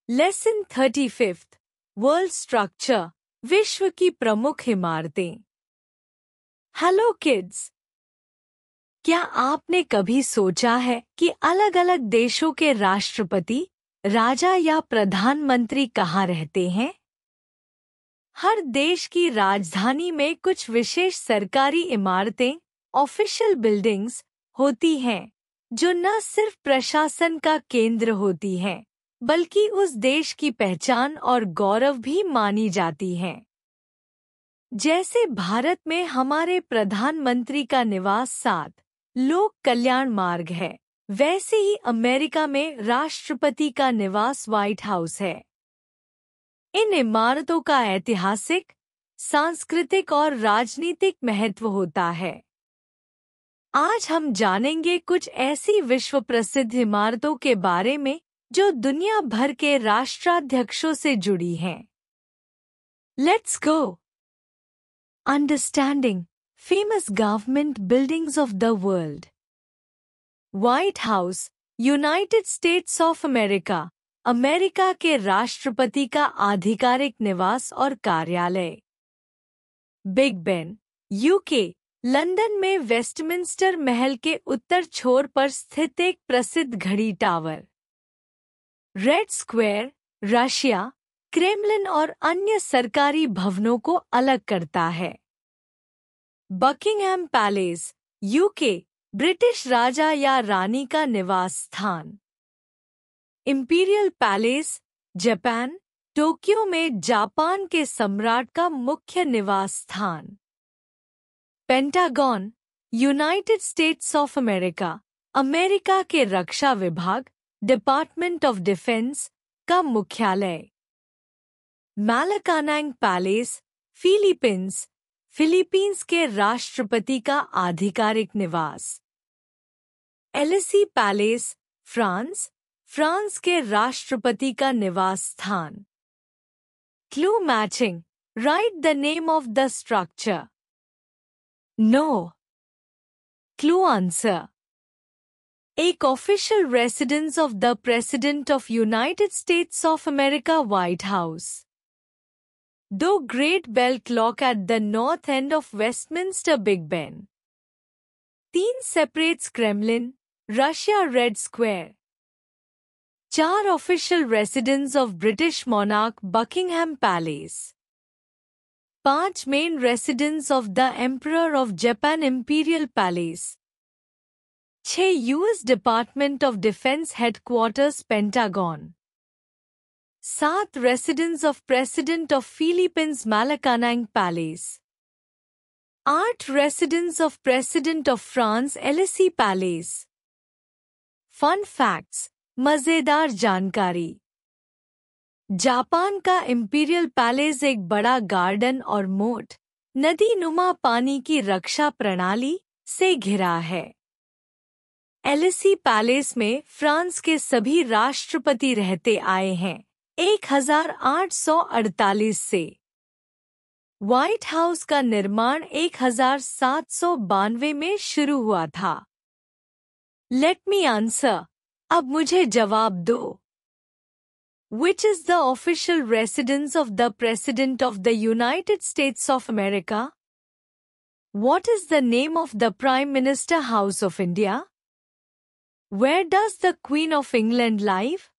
Lesson 35 world structure, विश्व की प्रमुख इमारतें। हेलो किड्स, क्या आपने कभी सोचा है कि अलग अलग देशों के राष्ट्रपति, राजा या प्रधानमंत्री कहाँ रहते हैं? हर देश की राजधानी में कुछ विशेष सरकारी इमारतें, ऑफिशियल बिल्डिंग्स होती हैं, जो न सिर्फ प्रशासन का केंद्र होती हैं, बल्कि उस देश की पहचान और गौरव भी मानी जाती हैं। जैसे भारत में हमारे प्रधानमंत्री का निवास 7 लोक कल्याण मार्ग है, वैसे ही अमेरिका में राष्ट्रपति का निवास व्हाइट हाउस है। इन इमारतों का ऐतिहासिक, सांस्कृतिक और राजनीतिक महत्व होता है। आज हम जानेंगे कुछ ऐसी विश्व प्रसिद्ध इमारतों के बारे में जो दुनिया भर के राष्ट्राध्यक्षों से जुड़ी हैं। Let's go! Understanding famous government buildings of the world. White house, United States of America, America के राष्ट्रपति का आधिकारिक निवास और कार्यालय। बिग बेन, यूके, लंदन में वेस्टमिंस्टर महल के उत्तर छोर पर स्थित एक प्रसिद्ध घड़ी tower. Red square, Russia, Kremlin और अन्य सरकारी भवनों को अलग करता है। बकिंगहैम पैलेस, यूके, ब्रिटिश राजा या रानी का निवास स्थान। इंपीरियल पैलेस, जापान, टोक्यो में जापान के सम्राट का मुख्य निवास स्थान। Pentagon, United States of America, America के रक्षा विभाग, डिपार्टमेंट ऑफ डिफेंस का मुख्यालय। मैलाकानांग पैलेस, फिलीपींस, फिलीपींस के राष्ट्रपति का आधिकारिक निवास। एलिसी पैलेस, फ्रांस, फ्रांस के राष्ट्रपति का निवास स्थान। Clue matching, write the name of the structure. No. Clue answer. एक official residence of the president of United States of America, White House. 2 great bell clock at the north end of Westminster, Big Ben. 3 separates Kremlin, Russia, Red Square. 4 official residence of British monarch, Buckingham Palace. 5 main residence of the emperor of Japan, Imperial Palace. 6 US Department of Defense headquarters, pentagon. 7 residence of president of Philippines, Malacanang Palace. 8 residence of president of France, Elysee Palace. Fun facts, मजेदार जानकारी। Japan का imperial palace एक बड़ा garden और मोट, नदी नुमा पानी की रक्षा प्रणाली से घिरा है। एलिसी पैलेस में फ्रांस के सभी राष्ट्रपति रहते आए हैं 1848 से। व्हाइट हाउस का निर्माण 1792 में शुरू हुआ था। लेट मी आंसर, अब मुझे जवाब दो। Which is the official residence of the President of the United States of America? What is the name of the Prime Minister House of India? Where does the Queen of England live?